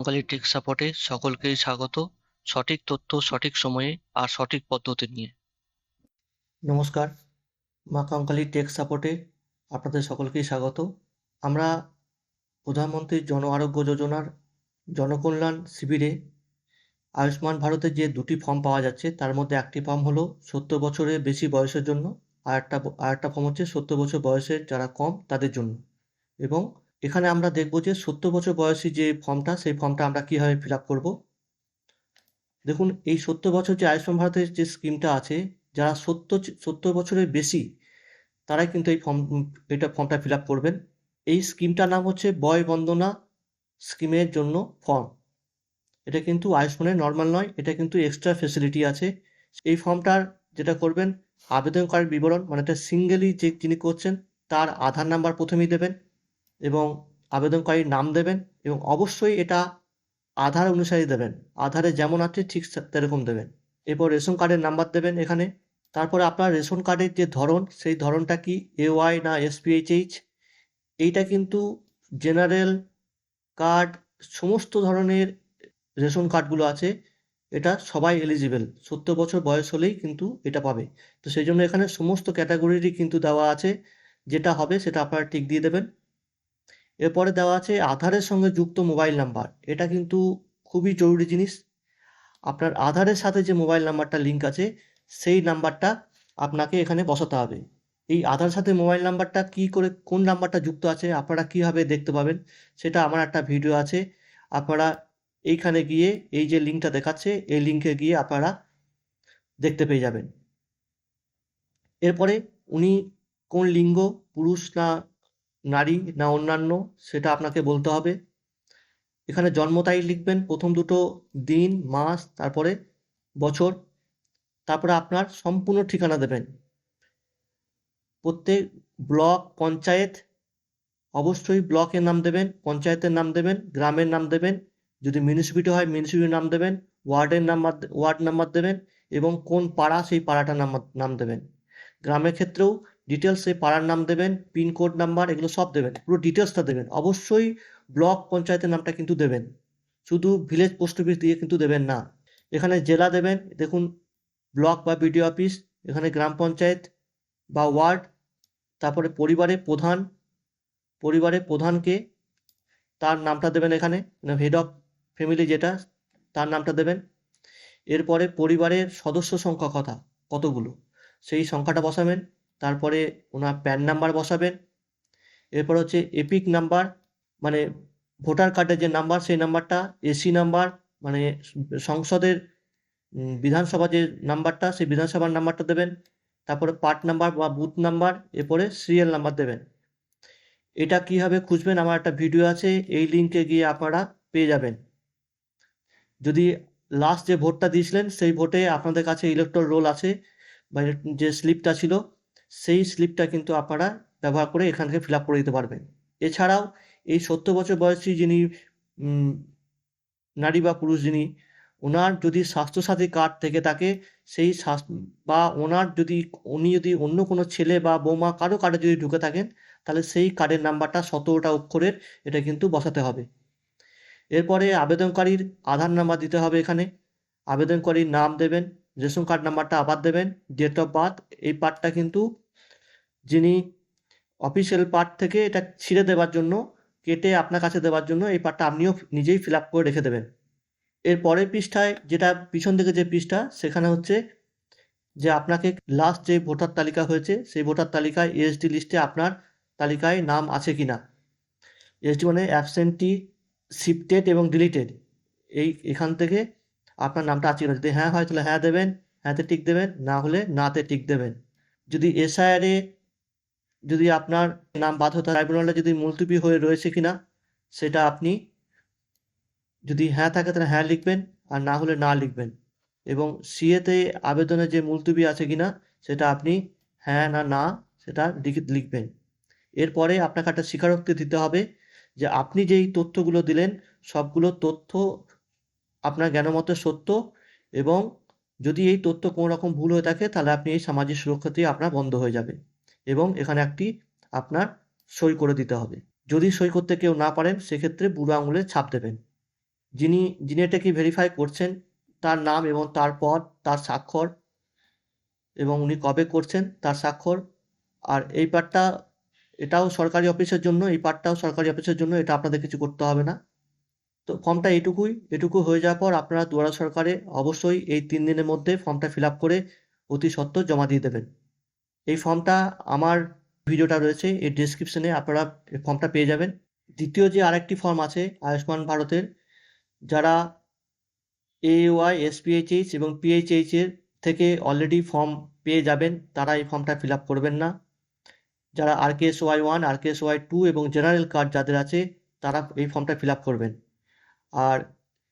বাঙালি take সাপোর্টে সকলকেই স্বাগত। সঠিক তথ্য সঠিক সময়ে আর সঠিক পদ্ধতি নিয়ে। নমস্কার, মা কঙ্কালী টেক সাপোর্টে আপনাদের সকলকেই স্বাগত। আমরা প্রধানমন্ত্রী জন আরোগ্য যোজনার জনকল্যাণ শিবিরে আয়ুষ্মান ভারতের যে দুটি ফর্ম পাওয়া যাচ্ছে তার মধ্যে একটি ফর্ম হলো 70 বছরের বেশি বয়সের জন্য, আর একটা ফর্ম হচ্ছে 70 বছর বয়সের যারা কম তাদের জন্য। এবং এখানে আমরা দেখব যে 70 বছর বয়সী যে ফর্মটা, সেই ফর্মটা আমরা কীভাবে ফিল আপ করবো। দেখুন, এই 70 বছর যে আয়ুষ্মান ভারতের যে স্কিমটা আছে, যারা 70 বছরের বেশি তারাই কিন্তু এটা ফর্মটা ফিল আপ করবেন। এই স্কিমটার নাম হচ্ছে বয় বন্দনা স্কিমের জন্য ফর্ম। এটা কিন্তু আয়ুষ্মানের নর্মাল নয়, এটা কিন্তু এক্সট্রা ফেসিলিটি আছে। এই ফর্মটার যেটা করবেন, আবেদনকারীর বিবরণ মানে এটা সিঙ্গেলি যে যিনি করছেন তার আধার নাম্বার প্রথমেই দেবেন এবং আবেদনকারীর নাম দেবেন এবং অবশ্যই এটা আধার অনুসারে দেবেন। আধারে যেমন আছে ঠিক সেরকম দেবেন। এরপর রেশন কার্ডের নাম্বার দেবেন এখানে। তারপরে আপনার রেশন কার্ডের যে ধরন, সেই ধরনটা কি এওয়াই না এসপিএইচএইচ। এইটা কিন্তু জেনারেল কার্ড, সমস্ত ধরনের রেশন কার্ডগুলো আছে, এটা সবাই এলিজিবল। 70 বছর বয়স হলেই কিন্তু এটা পাবে। তো সেই জন্য এখানে সমস্ত ক্যাটাগরিরই কিন্তু দেওয়া আছে, যেটা হবে সেটা আপনারা টিক দিয়ে দেবেন। এরপরে দেওয়া আছে আধারের সঙ্গে যুক্ত মোবাইল নাম্বার। এটা কিন্তু খুবই জরুরি জিনিস। আপনার আধারের সাথে যে মোবাইল নাম্বারটা লিঙ্ক আছে, সেই নাম্বারটা আপনাকে এখানে বসাতে হবে। এই আধার সাথে মোবাইল নাম্বারটা কী করে, কোন নাম্বারটা যুক্ত আছে আপনারা কীভাবে দেখতে পাবেন, সেটা আমার একটা ভিডিও আছে। আপনারা এইখানে গিয়ে এই যে লিঙ্কটা দেখাচ্ছে, এই লিঙ্কে গিয়ে আপনারা দেখতে পেয়ে যাবেন। এরপরে উনি কোন লিঙ্গ, পুরুষ না নারী না অন্যান্য, সেটা আপনাকে বলতে হবে। এখানে জন্ম তারিখ লিখবেন, প্রথম দুটো দিন, মাস, তারপরে বছর, তারপরে আপনার সম্পূর্ণ ঠিকানা দেবেন। প্রত্যেক ব্লক, পঞ্চায়েত, অবশ্যই ব্লকের নাম দেবেন, পঞ্চায়েতের নাম দেবেন, গ্রামের নাম দেবেন। যদি মিউনিসিপ্যালিটি হয় মিউনিসিপ্যালিটির নাম দেবেন, ওয়ার্ড নাম্বার দেবেন এবং কোন পাড়া সেই পাড়াটার নাম দেবেন। গ্রামের ক্ষেত্রেও ডিটেলস সেই পাড়ার নাম দেবেন, পিনকোড নাম্বার, এগুলো সব দেবেন, পুরো ডিটেলসটা দেবেন। অবশ্যই ব্লক পঞ্চায়েতের নামটা কিন্তু দেবেন, শুধু ভিলেজ পোস্ট অফিস দিয়ে কিন্তু দেবেন না। এখানে জেলা দেবেন, দেখুন ব্লক বা বিডিও অফিস, এখানে গ্রাম পঞ্চায়েত বা ওয়ার্ড, তারপরে পরিবারের প্রধানকে তার নামটা দেবেন এখানে, হেড অফ ফ্যামিলি যেটা, তার নামটা দেবেন। এরপরে পরিবারের সদস্য সংখ্যা কতগুলো সেই সংখ্যাটা বসাবেন। তারপরে ওনার প্যান নাম্বার বসাবেন। এরপর হচ্ছে এপিক নাম্বার, মানে ভোটার কার্ডের যে নাম্বার সেই নাম্বারটা, এসি নাম্বার মানে সংসদের বিধানসভা যে নাম্বারটা, সেই বিধানসভার নাম্বারটা দেবেন। তারপরে পার্ট নাম্বার বা বুথ নাম্বার, এরপরে সিরিয়াল নাম্বার দেবেন। এটা কীভাবে খুঁজবেন আমার একটা ভিডিও আছে, এই লিঙ্কে গিয়ে আপনারা পেয়ে যাবেন। যদি লাস্ট যে ভোটটা দিয়েছিলেন সেই ভোটে আপনাদের কাছে ইলেকট্রাল রোল আছে বা যে স্লিপটা ছিল, সেই স্লিপটা কিন্তু আপনারা ব্যবহার করে এখান থেকে ফিল আপ করে দিতে পারবেন। এছাড়াও এই 70 বছর বয়সী যিনি নারী বা পুরুষ যিনি, ওনার যদি স্বাস্থ্যসাথী কার্ড থেকে থাকে, সেই বা উনি যদি অন্য কোনো ছেলে বা বৌমা কারো কার্ডে যদি ঢুকে থাকেন, তাহলে সেই কার্ডের নাম্বারটা 17টা অক্ষরের, এটা কিন্তু বসাতে হবে। এরপরে আবেদনকারীর আধার নাম্বার দিতে হবে এখানে। আবেদনকারীর নাম দেবেন, রেশন কার্ড নাম্বারটা আবার দেবেন, ডেট অফ বার্থ, এই পার্টটা কিন্তু যিনি অফিসিয়াল পার্ট থেকে এটা ছিঁড়ে দেওয়ার জন্য, কেটে আপনার কাছে দেওয়ার জন্য, এই পার্টটা আপনিও নিজেই ফিল আপ করে রেখে দেবেন। এর পরের পৃষ্ঠায়, যেটা পিছন দিকে যে পৃষ্ঠা, সেখানে হচ্ছে যে আপনাকে লাস্ট যে ভোটার তালিকা হয়েছে, সেই ভোটার তালিকায় এসডি লিস্টে আপনার তালিকায় নাম আছে কি না। এসডি মানে অ্যাবসেন্টি, শিফটেড এবং ডিলিটেড। এখান থেকে আপনার নামটা আছে কিনা, যদি হ্যাঁ হয় তাহলে হ্যাঁ দেবেন, হ্যাঁতে টিক দেবেন, না হলে নাতে টিক দেবেন। যদি এসআইআরে যদি আপনার নাম বাদ হতে ট্রাইব্যুনালে যদি মুলতবি হয়ে রয়েছে কিনা, সেটা আপনি যদি হ্যাঁ থাকে তাহলে হ্যাঁ লিখবেন, আর না হলে না লিখবেন। এবং সিএতে আবেদনে যে মুলতবি আছে কিনা, সেটা আপনি হ্যাঁ না না সেটা লিখবেন। এরপরে আপনাকে একটা স্বীকারোক্তি দিতে হবে যে আপনি যেই তথ্যগুলো দিলেন, সবগুলো তথ্য আপনার জ্ঞানমতে সত্য, এবং যদি এই তথ্য কোনো রকম ভুল হয়ে থাকে তাহলে আপনি এই সামাজিক সুরক্ষা থেকে আপনার বন্ধ হয়ে যাবে, এবং এখানে একটি আপনার সই করে দিতে হবে। যদি সই করতে কেউ না পারেন, সেক্ষেত্রে বুড়ো আঙুলের ছাপ দেবেন। যিনি যিনি এটাকে ভেরিফাই করছেন তার নাম এবং তার পদ, তার স্বাক্ষর, এবং উনি কবে করছেন তার স্বাক্ষর। আর এই পার্টটা, এটাও সরকারি অফিসের জন্য, এই পার্টটাও সরকারি অফিসের জন্য, এটা আপনাদের কিছু করতে হবে না। তো ফর্মটা এটুকু হয়ে যাওয়ার পর আপনারা দুয়ারা সরকারে অবশ্যই এই 3 দিনের মধ্যে ফর্মটা ফিল আপ করে অতি সত্বর জমা দিয়ে দেবেন। এই ফর্মটা আমার ভিডিওটা রয়েছে এর ডেসক্রিপশনে, আপনারা এই ফর্মটা পেয়ে যাবেন। দ্বিতীয় যে আরেকটি ফর্ম আছে আয়ুষ্মান ভারতের, যারা AAY, SPHH এবং PHH এর থেকে অলরেডি ফর্ম পেয়ে যাবেন, তারা এই ফর্মটা ফিল আপ করবেন না। যারা RKSY1, RKSY2 এবং জেনারেল কার্ড যাদের আছে তারা এই ফর্মটা ফিল আপ করবেন। আর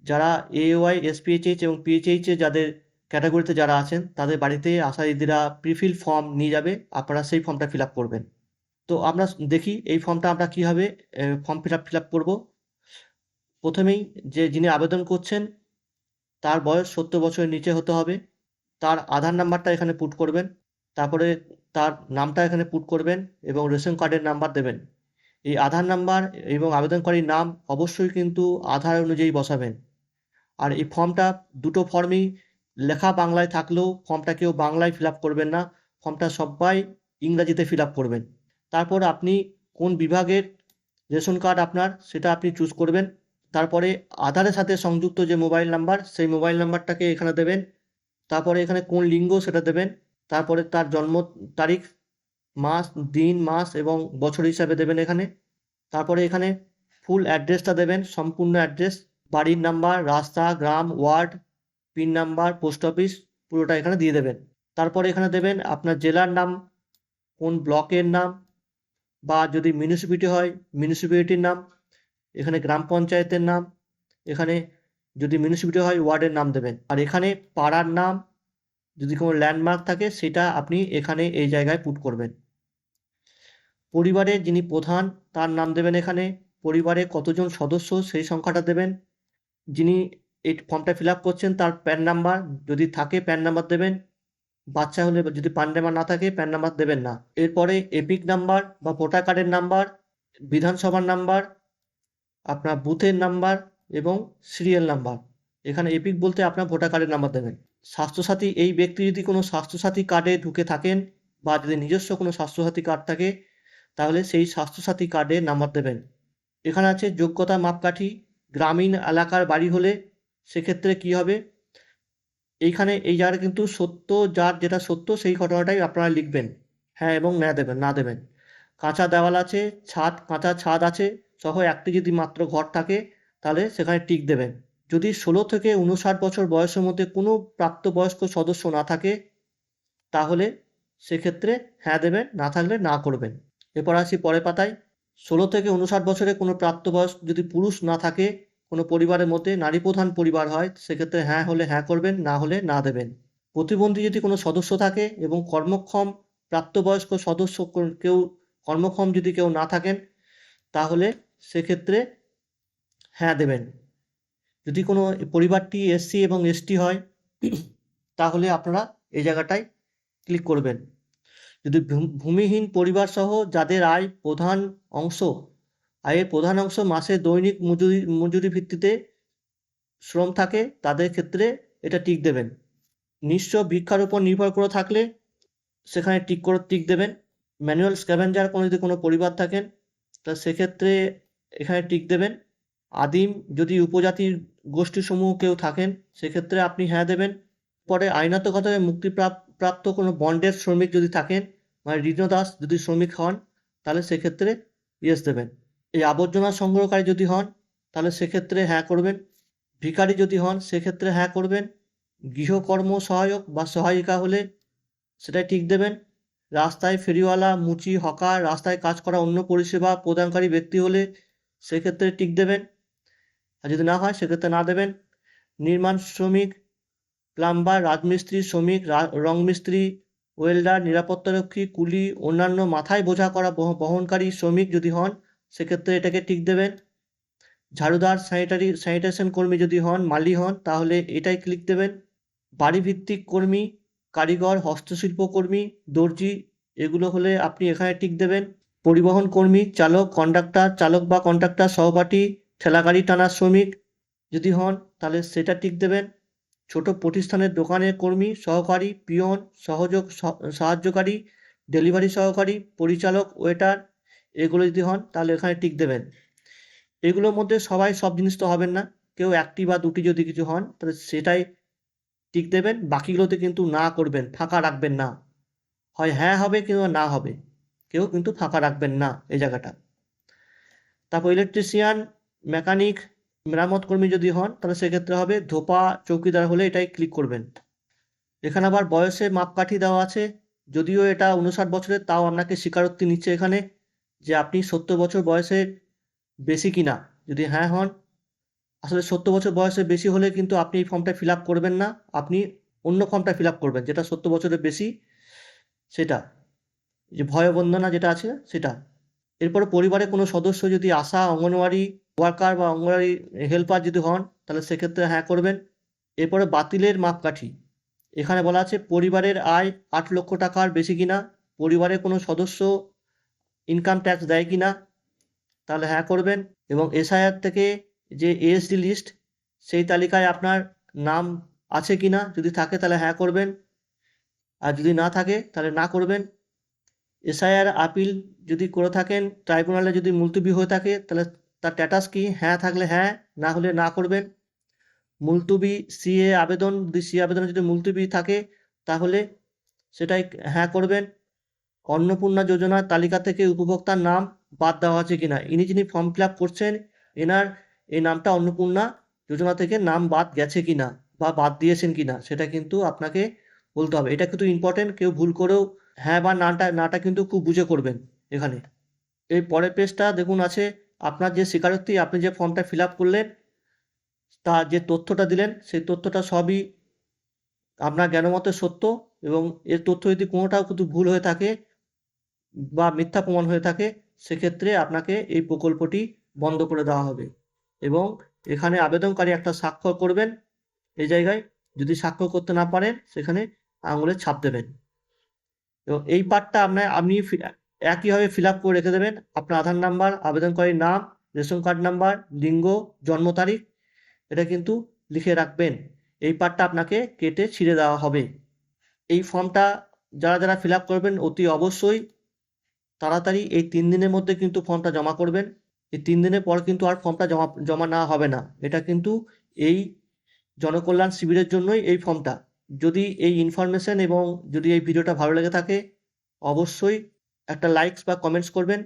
যারা AAY, SPHH এবং PHH এ যাদের ক্যাটাগরিতে যারা আছেন তাদের বাড়িতে আশা দিদিরা প্রিফিল ফর্ম নিয়ে যাবে, আপনারা সেই ফর্মটা ফিল আপ করবেন। তো আমরা দেখি এই ফর্মটা আমরা কীভাবে ফর্ম ফিল আপ করবো। প্রথমেই যিনি আবেদন করছেন তার বয়স 70 বছরের নিচে হতে হবে। তার আধার নাম্বারটা এখানে পুট করবেন, তারপরে তার নামটা এখানে পুট করবেন এবং রেশন কার্ডের নাম্বার দেবেন। এই আধার নাম্বার এবং আবেদনকারীর নাম অবশ্যই কিন্তু আধার অনুযায়ী বসাবেন। আর এই ফর্মটা দুটো ফর্মই লেখা বাংলায় থাকলেও ফর্মটা কেউ বাংলায় ফিল আপ করবেন না, ফর্মটা সবাই ইংরাজিতে ফিল আপ করবেন। তারপর আপনি কোন বিভাগের রেশন কার্ড আপনার সেটা আপনি চুজ করবেন। তারপরে আধারের সাথে সংযুক্ত যে মোবাইল নাম্বার, সেই মোবাইল নাম্বারটাকে এখানে দেবেন। তারপরে এখানে কোন লিঙ্গ সেটা দেবেন। তারপরে তার জন্ম তারিখ, মাস, দিন, মাস এবং বছর হিসাবে দেবেন এখানে। তারপরে এখানে ফুল অ্যাড্রেসটা দেবেন, সম্পূর্ণ অ্যাড্রেস, বাড়ির নাম্বার, রাস্তা, গ্রাম, ward, pin number, post office, পুরোটা এখানে দিয়ে দেবেন। তারপরে এখানে দেবেন আপনার জেলার নাম, কোন ব্লকের নাম, বা যদি মিউনিসিপ্যালিটি হয় মিউনিসিপ্যালিটির নাম, এখানে গ্রাম পঞ্চায়েতের নাম, এখানে যদি মিউনিসিপ্যালিটি হয় ওয়ার্ডের নাম দেবেন। আর এখানে পাড়ার নাম, যদি কোনো ল্যান্ডমার্ক থাকে সেটা আপনি এখানে এই জায়গায় পুট করবেন। পরিবারের যিনি প্রধান তার নাম দেবেন এখানে, পরিবারে কতজন সদস্য সেই সংখ্যাটা দেবেন, যিনি এই ফর্মটা ফিল আপ করছেন তার প্যান নাম্বার, যদি থাকে প্যান নাম্বার দেবেন, বাচ্চা হলে যদি প্যান নাম্বার না থাকে প্যান নাম্বার দেবেন না। এরপরে এপিক নাম্বার বা ভোটার কার্ডের নাম্বার, বিধানসভার নাম্বার, আপনার বুথের নাম্বার এবং সিরিয়াল নাম্বার। এখানে এপিক বলতে আপনার ভোটার কার্ডের নাম্বার দেবেন। স্বাস্থ্যসাথী, এই ব্যক্তি যদি কোনো স্বাস্থ্যসাথী কার্ডে ঢুকে থাকেন বা যদি নিজস্ব কোনো স্বাস্থ্যসাথী কার্ড থাকে তাহলে সেই স্বাস্থ্যসাথী কার্ডের নাম্বার দেবেন। এখানে আছে যোগ্যতা মাপকাঠি, গ্রামীণ এলাকার বাড়ি হলে সেক্ষেত্রে কি হবে, এইখানে এই জায়গাটা কিন্তু সত্য, যার যেটা সত্য সেই ঘটনাটাই আপনারা লিখবেন, হ্যাঁ এবং না দেবেন। কাঁচা দেওয়াল আছে, কাঁচা ছাদ আছে সহ একটি যদি মাত্র ঘর থাকে তাহলে সেখানে টিক দেবেন। যদি 16 থেকে 59 বছর বয়সের মধ্যে কোনো প্রাপ্তবয়স্ক সদস্য না থাকে তাহলে সেক্ষেত্রে হ্যাঁ দেবেন, না থাকলে না করবেন। এরপর আসি পরের পাতায়। 16 থেকে 59 বছরে কোনো প্রাপ্তবয়স্ক যদি পুরুষ না থাকে কোনো পরিবারের মধ্যে, নারী প্রধান পরিবার হয়, সেক্ষেত্রে হ্যাঁ হলে হ্যাঁ করবেন, না হলে না দেবেন। প্রতিবন্ধী যদি কোনো সদস্য থাকে এবং কর্মক্ষম প্রাপ্তবয়স্ক সদস্য কেউ কর্মক্ষম যদি কেউ না থাকেন তাহলে সেক্ষেত্রে হ্যাঁ দেবেন। যদি কোনো পরিবারটি SC এবং ST হয় তাহলে আপনারা এই জায়গাটায় ক্লিক করবেন। যদি ভূমিহীন পরিবার সহ যাদের আয়ের প্রধান অংশ মাসে দৈনিক মজুরি ভিত্তিতে শ্রম থাকে তাদের ক্ষেত্রে এটা টিক দেবেন। নিঃস্ব ভিক্ষার উপর নির্ভর করে থাকলে সেখানে টিক দেবেন। ম্যানুয়াল স্ক্যাভেঞ্জার যদি কোনো পরিবার থাকেন তা সেক্ষেত্রে এখানে টিক দেবেন। আদিম যদি উপজাতির গোষ্ঠীসমূহ কেউ থাকেন সেক্ষেত্রে আপনি হ্যাঁ দেবেন। পরে আইনানুগতভাবে মুক্তিপ্রাপ্ত কোনো বন্ডের শ্রমিক যদি থাকেন, মানে ঋণদাস যদি শ্রমিক হন তাহলে সেক্ষেত্রে ইয়েস দেবেন। এই আবর্জনা সংগ্রহকারী যদি হন তাহলে সেক্ষেত্রে হ্যাঁ করবেন। ভিখারি যদি হন সেক্ষেত্রে হ্যাঁ করবেন। গৃহকর্ম সহায়ক বা সহায়িকা হলে সেটাই টিক দেবেন। রাস্তায় ফেরিওয়ালা, মুচি, হকার, রাস্তায় কাজ করা অন্য পরিষেবা প্রদানকারী ব্যক্তি হলে সেক্ষেত্রে টিক দেবেন, আর যদি না হয় সেক্ষেত্রে না দেবেন। নির্মাণ শ্রমিক, প্লাম্বার, রাজমিস্ত্রি, শ্রমিক, রং মিস্ত্রি, ওয়েল্ডার, নিরাপত্তারক্ষী, কুলি, অন্যান্য মাথায় বোঝা করা বহনকারী শ্রমিক যদি হন সেক্ষেত্রে এটাকে টিক দেবেন। ঝাড়ুদার, স্যানিটেশন কর্মী যদি হন, মালি হন তাহলে এটাই ক্লিক দেবেন। বাড়ি ভিত্তিক কর্মী, কারিগর, হস্তশিল্প কর্মী, দর্জি, এগুলো হলে আপনি এখানে টিক দেবেন। পরিবহন কর্মী, চালক বা কন্ডাক্টর, সহপাঠী, ঠেলাগাড়ি টানার শ্রমিক, যদি হন তাহলে সেটা টিক দেবেন। ছোট প্রতিষ্ঠানের দোকানের কর্মী, সহকারী, পিয়ন, সাহায্যকারী, ডেলিভারি সহকারী, পরিচালক, ওয়েটার, এগুলো যদি হন তাহলে এখানে টিক দেবেন। এগুলোর মধ্যে সবাই সব জিনিস তো হবেন না, কেউ একটি বা দুটি যদি কিছু হন তাহলে সেটাই টিক দেবেন। বাকিগুলোতে কিন্তু না করবেন, ফাঁকা রাখবেন না। হয় হ্যাঁ হবে কিংবা না হবে, কেউ কিন্তু ফাঁকা রাখবেন না এই জায়গাটা। তারপর ইলেকট্রিশিয়ান, মেকানিক, মেরামত কর্মী যদি হন তাহলে সেক্ষেত্রে হবে ধোপা, চৌকিদার হলে এটাই ক্লিক করবেন। এখানে আবার বয়সের মাপকাঠি দেওয়া আছে, যদিও এটা 59 বছরের, তাও আপনাকে স্বীকারোক্তি নিচ্ছে এখানে যে আপনি 70 বছর বয়সের বেশি কিনা। যদি হ্যাঁ হন, আসলে 70 বছর বয়সের বেশি হলে কিন্তু আপনি এই ফর্মটা ফিল আপ করবেন না, আপনি অন্য ফর্মটা ফিল আপ করবেন যেটা 70 বছরের বেশি, সেটা যে ভয়বন্দনা যেটা আছে সেটা। এরপরে পরিবারে কোনো সদস্য যদি আশা, অঙ্গনওয়াড়ি ওয়ার্কার বা অঙ্গনওয়াড়ি হেল্পার যদি হন তাহলে সেক্ষেত্রে হ্যাঁ করবেন। এরপরে বাতিলের মাপকাঠি, এখানে বলা আছে পরিবারের আয় 8 লক্ষ টাকার বেশি কিনা, পরিবারের কোনো সদস্য ইনকাম ট্যাক্স দেয় কিনা, তাহলে হ্যাঁ করবেন। এবং এসআইআর থেকে যে এএসডি লিস্ট, সেই তালিকায় আপনার নাম আছে কিনা, যদি থাকে তাহলে হ্যাঁ করবেন, আর যদি না থাকে তাহলে না করবেন। এসআইআর আপিল যদি করে থাকেন, ট্রাইব্যুনালে যদি মুলতবি হয়ে থাকে তাহলে তার স্ট্যাটাস কি, হ্যাঁ থাকলে হ্যাঁ, না হলে না করবেন। মুলতবি সিএ আবেদন, যদি সিএ আবেদনে যদি মুলতবি থাকে তাহলে সেটাই হ্যাঁ করবেন। অন্নপূর্ণা যোজনার তালিকা থেকে উপভোক্তার নাম বাদ দেওয়া আছে কিনা, ইনি যিনি ফর্ম ফিল আপ করছেন এনার এই নামটা অন্নপূর্ণা যোজনা থেকে নাম বাদ গেছে কিনা বা বাদ দিয়েছেন কিনা সেটা কিন্তু আপনাকে বলতে হবে। এটা কিন্তু ইম্পর্টেন্ট, কেউ ভুল করেও হ্যাঁ বা নাটা কিন্তু খুব বুঝে করবেন এখানে। এই পরের পেজটা দেখুন আছে আপনার যে স্বীকারোক্তি, আপনি যে ফর্মটা ফিল আপ করলেন তার যে তথ্যটা দিলেন সেই তথ্যটা সবই আপনার জ্ঞানমতে সত্য, এবং এর তথ্য যদি কোনোটাও কিন্তু ভুল হয়ে থাকে বা মিথ্যা প্রমাণ হয়ে থাকে সেক্ষেত্রে আপনাকে এই প্রকল্পটি বন্ধ করে দেওয়া হবে। এবং এখানে আবেদনকারী একটা স্বাক্ষর করবেন এই জায়গায়, যদি স্বাক্ষর করতে না পারেন সেখানে আঙুলের ছাপ দেবেন। এবং এই পার্টটা আপনি একইভাবে ফিল আপ করে রেখে দেবেন। আপনার আধার নাম্বার, আবেদনকারীর নাম, রেশন কার্ড নাম্বার, লিঙ্গ, জন্ম তারিখ, এটা কিন্তু লিখে রাখবেন। এই পার্টটা আপনাকে কেটে ছিঁড়ে দেওয়া হবে। এই ফর্মটা যারা ফিল আপ করবেন অতি অবশ্যই তাড়াতাড়ি এই 3 দিনের মধ্যে কিন্তু ফর্মটা জমা করবেন। এই 3 দিনের পর কিন্তু আর ফর্মটা জমা নেওয়া হবে না। এটা কিন্তু এই জনকল্যাণ শিবিরের জন্যই এই ফর্মটা। যদি এই ইনফরমেশন এবং যদি এই ভিডিওটা ভালো লেগে থাকে অবশ্যই একটা লাইকস বা কমেন্টস করবেন,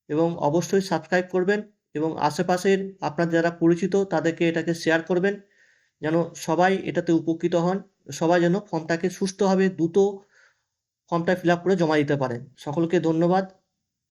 এবং অবশ্যই সাবস্ক্রাইব করবেন, এবং আশেপাশের আপনার যারা পরিচিত তাদেরকে এটাকে শেয়ার করবেন, যেন সবাই এটাতে উপকৃত হন, সবাই যেন ফর্মটাকে সুস্থভাবে দ্রুত ফর্মটা ফিল আপ করে জমা দিতে পারেন। সকলকে ধন্যবাদ।